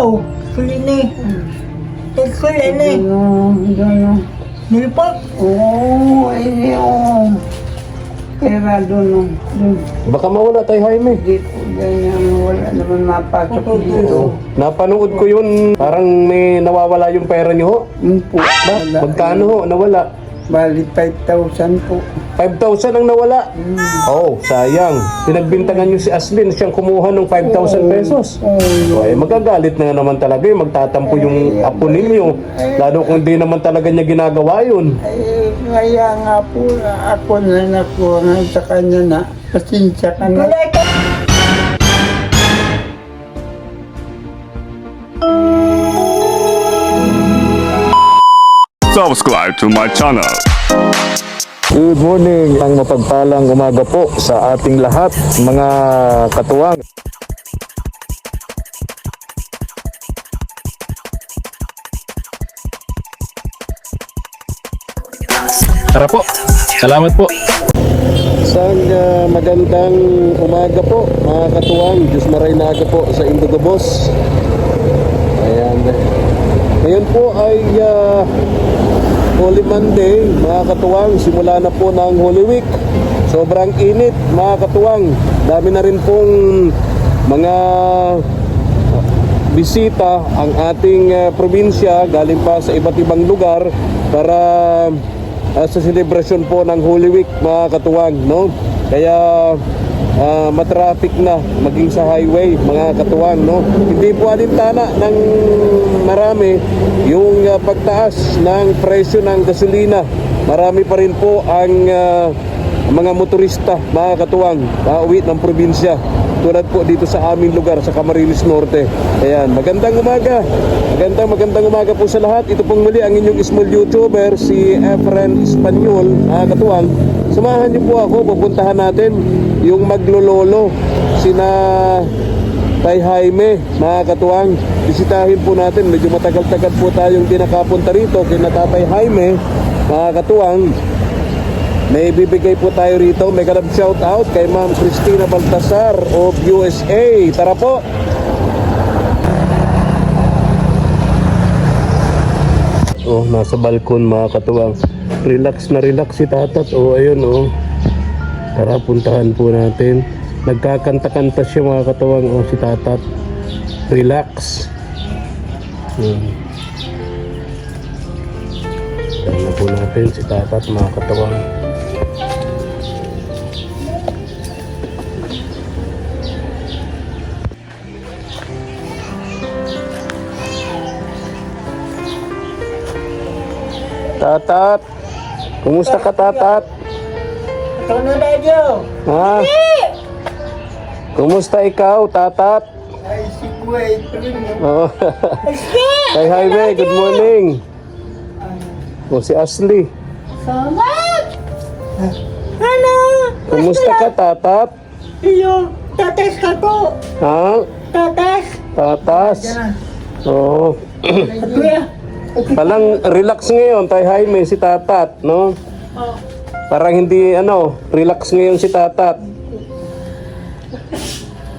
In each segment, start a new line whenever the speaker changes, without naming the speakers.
Oh, kulini. Kulini.
Doon.
Nilipot.
Oo, ayun. Kaya doon.
Baka mawala tayo, Jaime.
Dito, ganyan. Wala naman mapasok dito.
Napanood ko yun. Parang may nawawala yung pera niyo ho.
Yung po.
Magkano ho? Nawala.
Bali, 5,000 po.
5,000 ang nawala. Oh, sayang. Pinagbintangan niyo si Aslin, siyang kumuha ng 5,000 pesos.
Oo.
Ay, magagalit na naman talaga yun. Magtatampo yung apo ninyo. Lalo kung hindi naman talaga niya ginagawa yun.
Ay, kaya nga po, ako na nakuha nga sa kanya na. Pasensya ka na.
Kulay ka.
Subscribe to my channel.
Good morning, ang mapagpalang umaga po sa ating lahat, mga katuwang. Tara po, salamat po. Isang magandang umaga po, mga katuwang. Diyos maray na aga po sa Indigo Boss. Ayan. Ngayon po ay Holy Monday, mga katuwang. Simula na po ng Holy Week. Sobrang init, mga katuwang. Dami na rin pong mga bisita ang ating probinsya galing pa sa iba't ibang lugar para sa selebrasyon po ng Holy Week, mga katuwang, no? Kaya matraffic na maging sa highway, mga katuwang, no? Hindi po alintana ng marami yung pagtaas ng presyo ng gasolina. Marami pa rin po ang mga motorista, mga katuwang, pauwi ng probinsya, tulad po dito sa aming lugar sa Camarines Norte. Ayan, magandang umaga. Magandang umaga po sa lahat. Ito pong muli ang inyong small YouTuber, si Efren Espanyol, mga katuwang. Samahan niyo po ako, pupuntahan natin yung maglololo, sina Tay Jaime, mga katuwang. Bisitahin po natin, medyo matagal-tagal po tayong di nakapunta rito kina Tatay Jaime, mga katuwang. May bibigay po tayo rito. Mega love shout out kay Ma'am Cristina Baltasar of USA. Tara po. Oh, nasa balkon, mga katuwang. Relax na relax si Tatat. Oh, ayun oh. Tara, puntahan po natin. Nagkakanta-kanta siya, mga katuwang. Oh, si Tatat. Relax. Tignan po natin si Tatat, mga katuwang. Tatat, kumusta ka, Tatat?
Ito na radyo.
Ha? Kumusta ikaw, Tatat?
Ay, si Kuwait rin.
Oh. Tay Jaime, good morning. O si Ashley.
Salamat. Ano?
Kumusta ka, Tatat?
Iyo, tatas ka po.
Ha?
Tatas.
Tatas. Oo.
Kuya.
Palang relax ngayon, Tay Jaime, si Tatat, no?
Oh.
Parang hindi, relax ngayon si Tatat.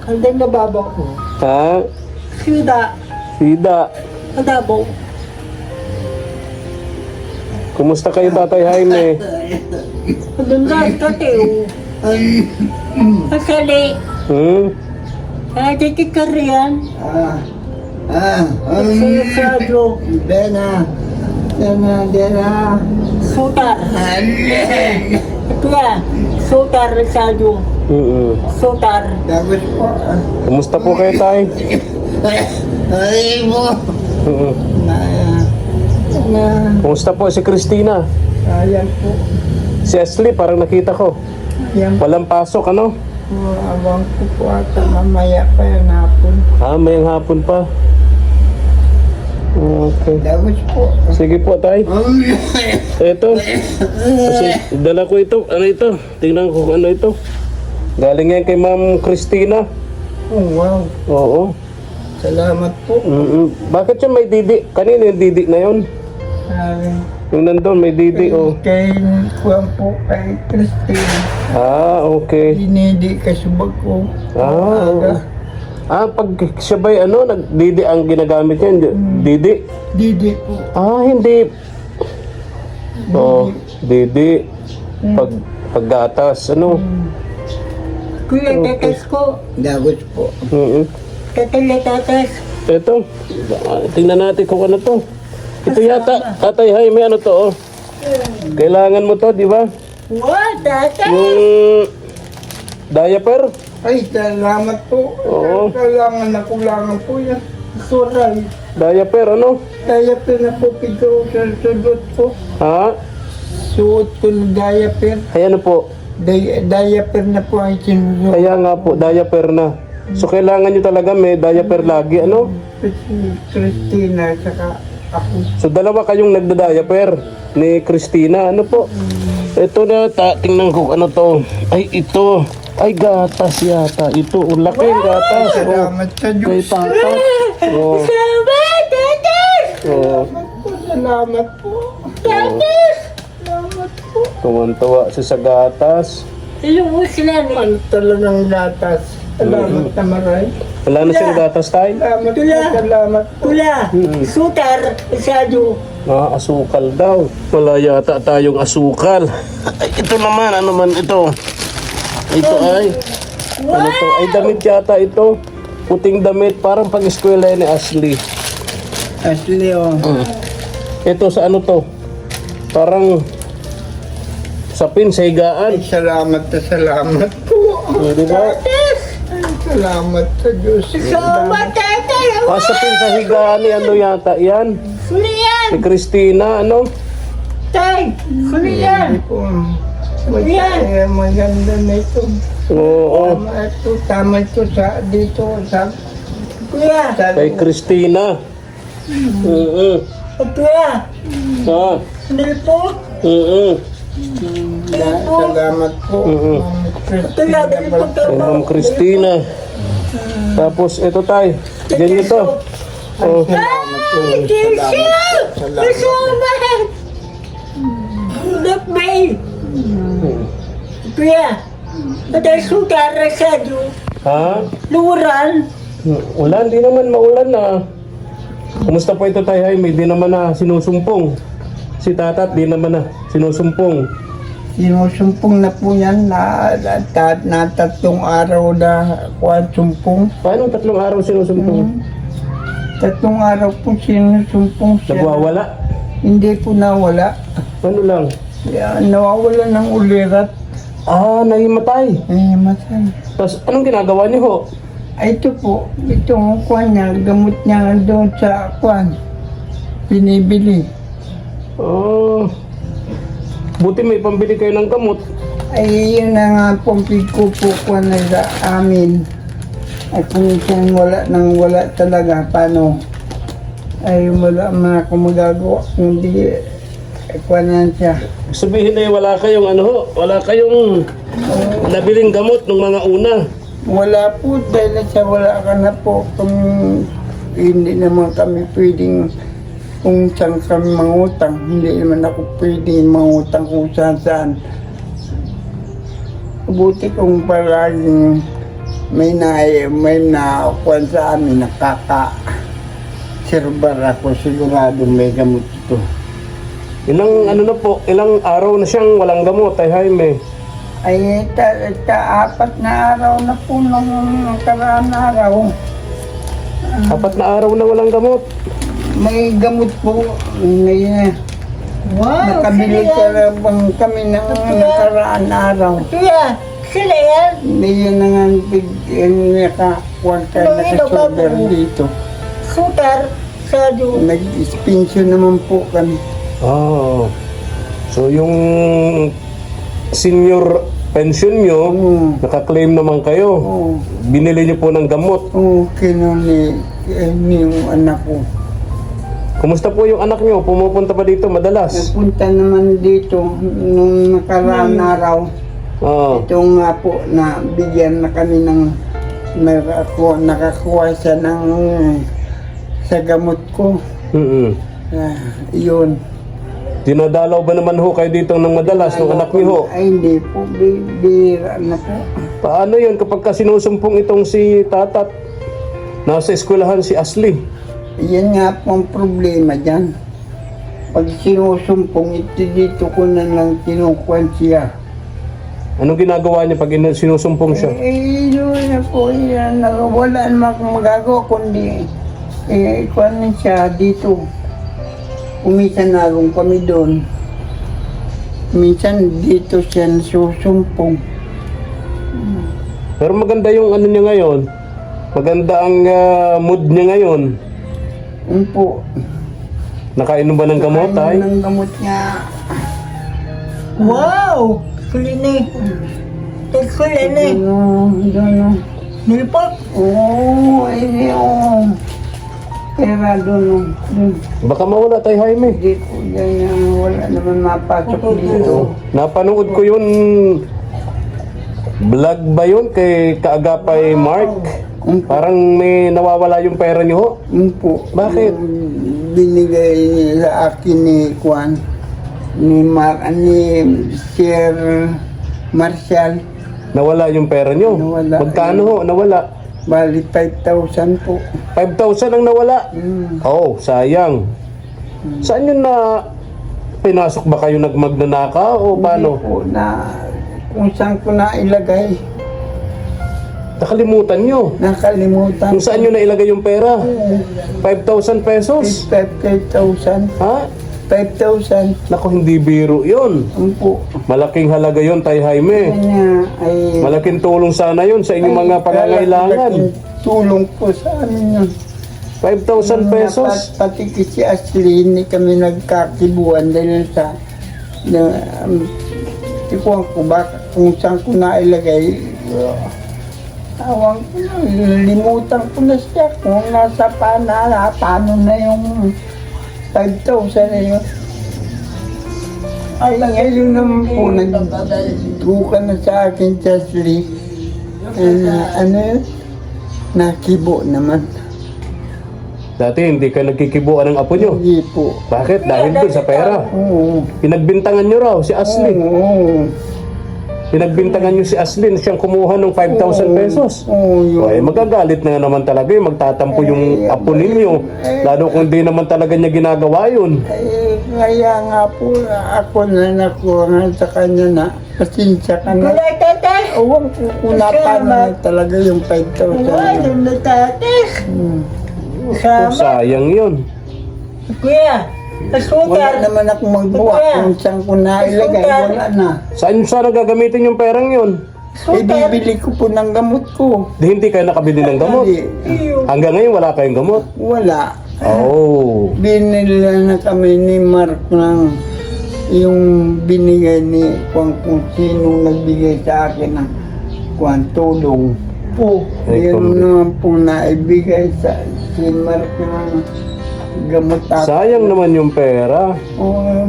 Kaldeng na baba ko.
Ha?
Sida.
Sida.
Madabo.
Kumusta kayo, Tatay Jaime?
Kadundan ka, Teo. Kasali. Dito ka riyan. Sa'yo sa radyo.
Dena.
Sutar. Kuya. Sutar sa radyo. Sutar.
Tapos po.
Kumusta po kayo, Tay?
Ay mo.
Kumusta po si Christina?
Ayan po.
Si Ashley, parang nakita ko.
Ayan po.
Walang pasok, ano?
Abang ko po ata mamaya pa yung hapon.
Mayang hapon pa. Okay.
Tapos po.
Sige po, Tay. Ito. Kasi dala ko ito. Ano ito? Tingnan ko kung ano ito. Galing yan kay Ma'am Christina.
Oh, wow.
Oo.
Salamat po.
Bakit yung may didi? Kanina yung didi na yun? Yung nandun, may didi, oh.
Kay Kuwan po, kay Christine.
Okay.
Hinidi ka subag ko.
Oo. Pag siya ba'y nagdidi ang ginagamit niya? Didi?
Didi po.
Hindi. Didi. Paggatas,
Kuya, tatas ko.
Dagos po.
Tatas.
Ito. Tingnan natin kung ano to. Ito yata, Tatay Jaime, ano to, Kailangan mo to, di ba?
What, tatas?
Yung diaper?
Ay, salamat po.
Oo.
Kailangan na kulangan po yan. Suray.
Diaper,
Diaper na po pito sa sudot ko.
Ha?
Suot ko ng diaper.
Ay, ano po?
Diaper na po ang sinusuot.
Kaya nga po, diaper na. So, kailangan nyo talaga may diaper lagi,
Si Christina, saka ako.
So, dalawa kayong nagda-diaper ni Christina, po? Ito na, tingnan ko, ano to? Ay, ito. Ay, gatas yata. Ito, laki yung gatas.
Salamat sa
Kay
Diyos.
tata.
Salamat, tatas!
Salamat po.
Tatas!
Salamat po.
Tuwan-tuwa siya sa gatas.
Ilumos lang.
Ano talagang gatas. Salamat na maray.
Wala na siyang gatas tayo.
Salamat po. Salamat po.
Tula, sutar, masyado.
Asukal daw. Wala yata tayong asukal. Ay, ito naman. Ano man ito? Ito ay. Ano to? Ay, damit yata ito. Puting damit. Parang pang-eskwela ni Ashley.
Ashley,
Ito sa ano to? Parang sapin sa higaan.
Ay, salamat na salamat po.
Di ba?
Ay, salamat sa Diyos.
Salamat, tatas!
Sapin sa higaan ni ano yata yan?
Huli yan!
Ni Christina,
Tay! Huli yan!
Po. Maganda na ito.
Oo.
Tama ito sa dito sa
Kuya!
Kay Christina.
Kuya! Sandali po!
Salamat po.
Kuya, dali po
Kay Ma'am Christina. Tapos ito tay. Ganyan to.
Ay! Tisha! Salamat! Look, babe! Kuya! Patay sutar, masyado.
Ha?
Luran!
Ulan, di naman maulan na. Kumusta po ito tayo, Jaime? Di naman na sinusumpong. Si Tatat, di naman na sinusumpong.
Sinusumpong na po yan na 3 araw na kuwan sumpong.
Paano 3 araw sinusumpong?
3 araw po sinusumpong siya.
Nagwawala?
Hindi po nawala.
Ano lang?
Nawawala ng ulirat.
Nahimatay.
Ay, matay.
Tapos anong ginagawa niyo ho?
Ay, ito po, itong kuwan niya, gamot niya doon sa kuwan. Binibili.
Buti may pambili kayo ng gamot.
Ay, yun na nga pong pagkukukuha na sa amin. At kung minsan wala talaga, paano? Ay, wala man ako magagawa. Hindi, kuha na siya.
Sabihin na wala kayong wala kayong nabiling gamot ng mga una.
Wala po, dahil sa wala ka na po. Kung hindi naman kami pwedeng kung saan kami mangutang. Hindi naman ako pwedeng mangutang kung saan. Buti kung palaging may nakuhan sa amin, nakaka-serbar ako, sigurado may gamot ito.
Ilang araw na siyang walang gamot, ay Jaime?
Ay, 4 na araw na po nung nakaraan araw.
4 na araw na walang gamot.
May gamot po. May, nakabili bang kami ng nakaraan araw.
Kuya! Sila yan!
May yun na nga nakakuha tayo nakasolder dito.
Sutar, masyado.
Nag-expension naman po kami.
So yung senior pension nyo, nakaklaim naman kayo. Binili nyo po ng gamot.
Kinuli yung anak ko.
Kumusta po yung anak nyo? Pumupunta pa dito madalas?
Napunta naman dito nung nakaraan araw. Ito nga po, na bigyan na kami ng nakakuha siya ng sa gamot ko. Yun.
Dinadalaw ba naman ho kayo dito ng madalas ng anak niyo ho?
Ay, hindi po. Bira na po.
Paano yun kapag sinusumpong itong si Tatat? nasa eskwelahan si Asli.
Yan nga po ang problema dyan. Pag sinusumpong, ito dito ko na lang kinukuhan siya.
Anong ginagawa niya pag sinusumpong siya?
Yun na po yan. Wala naman akong magagawa kundi kuhanin siya dito. Kumisan na rin kami doon. Minsan dito siya nasusumpong.
Pero maganda yung ano niya ngayon. Maganda ang mood niya ngayon.
Yun po.
Nakainom ba ng gamot, ay?
Ng gamot niya.
Wow! Kulinig. Kulinig.
Doon.
Nilipot.
Oo, oo. Pera doon.
Baka mawala tayo, Jaime.
Hindi po yan. Wala naman mapasok dito.
Napanood ko yun. Vlog ba yun kay Kaagapay Mark? Parang may nawawala yung pera niyo ho.
Yun po.
Bakit?
Binigay sa akin ni Juan, ni Sir Marshall.
Nawala yung pera niyo.
Nawala.
Magkano ho? Nawala.
Bali 5,000 po.
5,000 ang nawala. Oh, sayang. Saan yun na pinasok ba kayo nagmagnanaka o paano?
Hindi po na kung saan ko na ilagay.
Nakalimutan nyo.
Nakalimutan.
Kung saan nyo nailagay yung pera? 5,000 pesos?
5,000.
Ha?
5,000.
Naku, hindi biro yun.
Yun po.
Malaking halaga yun, Tay Jaime.
Kanya ay...
Malaking tulong sana yun sa inyong mga pangangailangan.
malaking tulong po sa amin yun.
5,000 pesos?
Pati si Ashley, hindi kami nagkakibuan dahil sa... Tikuhan ko baka kung saan ko nailagay. Tawang ko na, limutan ko na siya. Kung nasa paano na yung 5,000 na yun. Ay, ngayon naman po, nagtuka na sa akin, Ashley. Ano yun? Nakibo naman.
Dati hindi ka nagkikibuan ng apo nyo.
Hindi po.
Bakit? Dahil doon sa pera.
Oo.
Pinagbintangan nyo raw si Asli.
Oo.
Pinagbintangan nyo si Asli na siyang kumuha ng 5,000 pesos.
Oo, yun.
Ay, magagalit na naman talaga yun. Magtatampo yung apo ninyo. Lalo kung di naman talaga niya ginagawa yun.
Kaya nga po, ako na nakuha nga sa kanya na, pasensya ka na.
Kulay tetes.
Uwang kukunapan na talaga yung 5,000
Kulay
na.
tetes.
Oh,
Sama.
sayang yun.
Kuya.
Wala
Asutar.
naman akong magbuwa kung saan ko nailagay, wala na.
Saan sana gagamitin yung perang yun?
Asutar.
Bibili ko po ng gamot ko.
Di hindi kayo nakabili ng gamot.
Hindi,
Hanggang ngayon wala kayong gamot.
wala.
Oh.
Binili na kami ni Mark ng yung binigay ni kung sino nagbigay sa akin ng tulong po.
Ay,
Yun naman po naibigay sa si Mark ng gamot ako.
Sayang naman yung pera.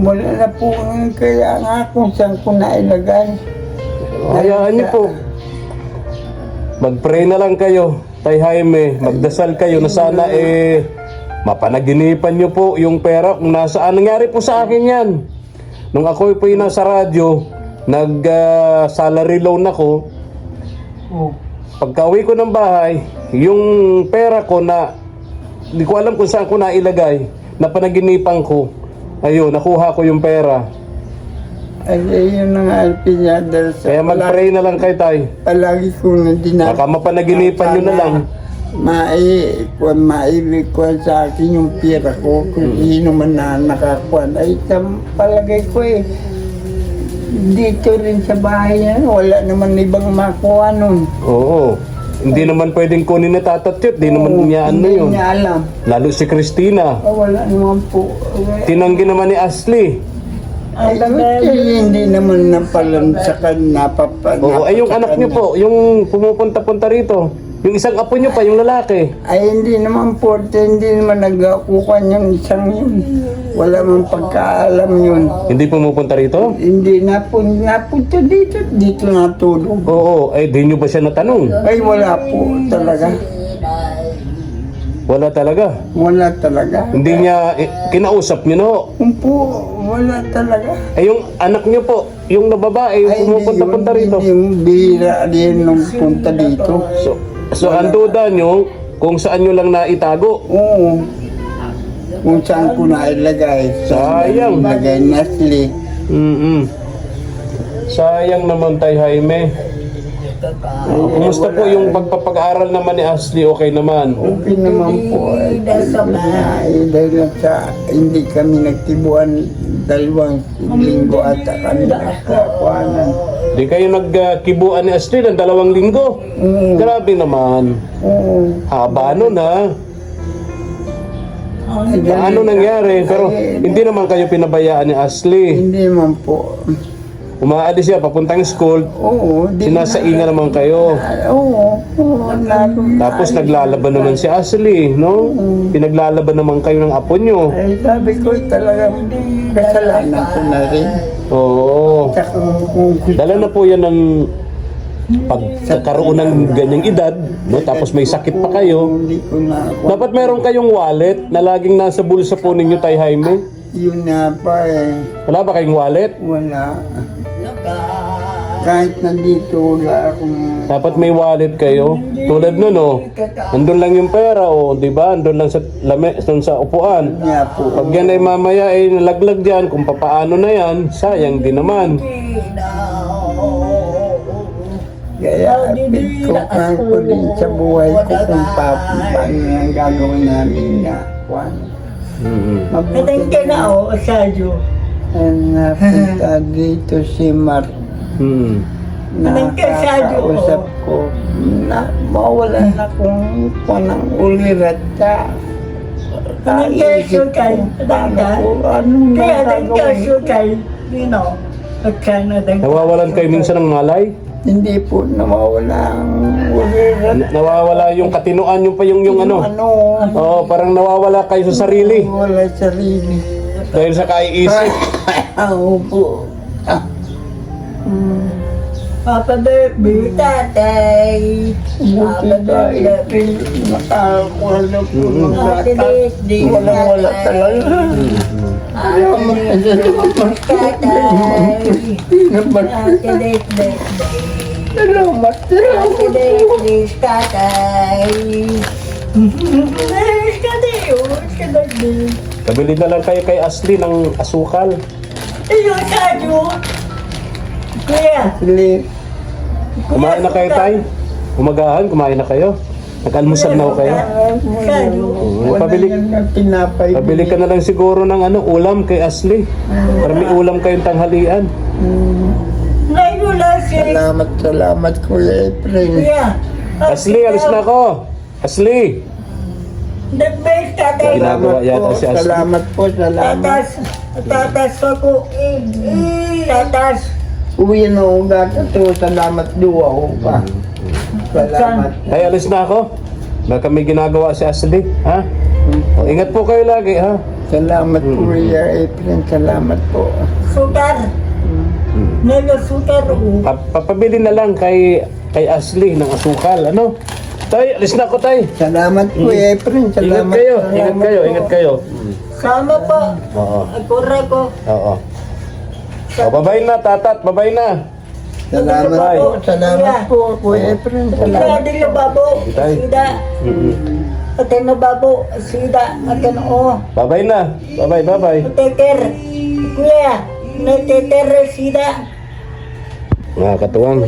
Wala na po kaya nga kung saan ko nailagay.
Hayaan niyo po. Mag-pray na lang kayo, Tay Jaime. Magdasal kayo na sana mapanaginipan niyo po yung pera kung nasaan. Nangyari po sa akin yan. Nung ako po yung nasa radyo, nag-salary loan ako. Pagka-uwi ko ng bahay, yung pera ko na di ko alam kung saan ko nailagay, na panaginipan ko, ayun, nakuha ko yung pera.
Ay, yun ang alpin niya dahil sa
Kaya mag-pray na lang kayo, Tay.
palagi ko na dinag...
Baka mapanaginipan nyo na lang.
Maibigkuhan sa akin yung pira ko kung sino man na nakakuhan. Ay, palagay ko dito rin sa bahay yan, wala naman ibang makuha nun.
Oo. Hindi naman pwedeng kunin na tatatyot. Hindi naman niya ano
Hindi
yun.
niya alam.
Lalo si Christina.
Wala naman po.
Tinanggi naman ni Ashley.
Ay, hindi naman napalan sa kanya.
Oo, ay yung anak niyo po, yung pumupunta-punta rito. Yung isang apo niyo pa, yung lalaki.
Ay, hindi naman po. Hindi naman nagkukuhan yung isang yun. Wala man pagkaalam yun.
Hindi pumupunta rito?
Hindi napunta dito. Dito natulog.
Oo, ay di niyo ba siya natanong?
Ay, wala po talaga.
Wala talaga.
Wala talaga.
Hindi niya, kinausap niyo no?
Kung po, wala talaga.
Ay yung anak niyo po, yung na babae, yung pumupunta-punta rito.
Hindi yung bira din nung punta dito.
So ang duda nyo, kung saan nyo lang naitago.
Oo. Kung saan ko na ilagay.
Sayang.
Ilagay Nestle.
Sayang naman, Tay Jaime. Kumusta po yung pagpapag-aral naman ni Ashley? Okay naman?
Okay naman po. Dahil lang sa hindi kami nagtibuan 2 linggo at kami nagkakuhanan.
Di kayo nagkibuan ni Ashley ng 2 linggo? Grabe naman.
Oo.
Haba nun, ha? Ano nangyari? Pero hindi naman kayo pinabayaan ni Ashley.
Hindi man po.
Umaalis siya papuntang school.
Oo.
Sinasainga naman kayo.
Oo.
Tapos naglalaban naman si Ashley, no? Pinaglalaban naman kayo ng apo nyo.
Ay, sabi ko talagang kasalanan ko na rin.
Oo.
Tsaka kung
Dala na po yan ng pagkakaroon ng ganyang edad, no? Tapos may sakit pa kayo.
hindi ko na
Dapat meron kayong wallet na laging nasa bulsa po ninyo, Tay Jaime.
yun na pa eh.
Wala ba kayong wallet?
Wala. Kahit nandito wala akong...
Dapat may wallet kayo. Tulad nun, oh. Nandun lang yung pera, oh. Di ba? Nandun lang sa nandun sa upuan.
Nga po.
Pag yan ay mamaya ay nalaglag dyan, kung papaano na yan, sayang din naman.
Kaya pinagkuhan ko din sa buhay ko kung paano ang gagawin namin na kwan. Mabuti
Katang ka na o, Sergio.
ang napunta dito si Mark. Nakakausap ko na mawalan na kung ng ulirat ka.
Katang ka sukay. Katang ka.
Anong
Kaya katang ka
nagagawin?
sukay. You know. At sana katang ka.
Nawawalan kayo minsan ng malay?
Hindi po nawawala ang ulirat.
Nawawala yung katinuan, yung pa yung ano. Oh, parang nawawala kayo sa sarili.
Wala sarili.
Dahil sa kaiisip.
Oo po.
Papa baby, tatay.
Buti tayo. Nakakuha na po ng bata. Walang-wala talaga. Salamat.
Kabili na lang kayo kay Ashley ng asukal.
Sili.
Kumain na kayo, Tay? Umagahan, kumain na kayo? Nag-almusal na ho kayo? Pabili,
Tinapay.
pabili ka na lang siguro ng ano, ulam kay Ashley. Para may ulam kayong tanghalian.
Salamat Kuya Efren.
Ashley, alis na ako. Ashley!
The best tatay.
Ginagawa yata si Ashley.
Salamat po, salamat.
Tatas ako. Tatas.
Uwi na ako gata to. Salamat duwa ko pa. Salamat.
Tay, alis na ako. Baka may ginagawa si Ashley, ha? O, ingat po kayo lagi, ha?
Salamat Kuya Efren. Salamat po.
Sukar. Nelo sukar.
Papabili na lang kay Ashley ng asukal, ano? Tay, alis na ako, Tay.
Salamat Kuya Efren.
Ingat
Salamat.
kayo, ingat kayo, ingat kayo.
Sama po.
Oo.
Akura ko.
Oo. O, babay na, tatat, babay na.
Salamat
Bye.
po. Salamat po Kuya Efren.
Ikaw
Salamat.
din yung babo.
Tay.
Sida. Ate no babo. Sida. Ate no.
Babay na. Babay, babay.
Teter. Kuya. Nateter sida.
Mga katuwang,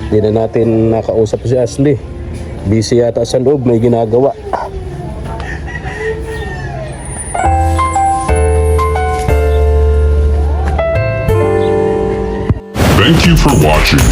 di na natin nakausap si Ashley. Busy yata sa loob, may ginagawa.
Thank you for watching.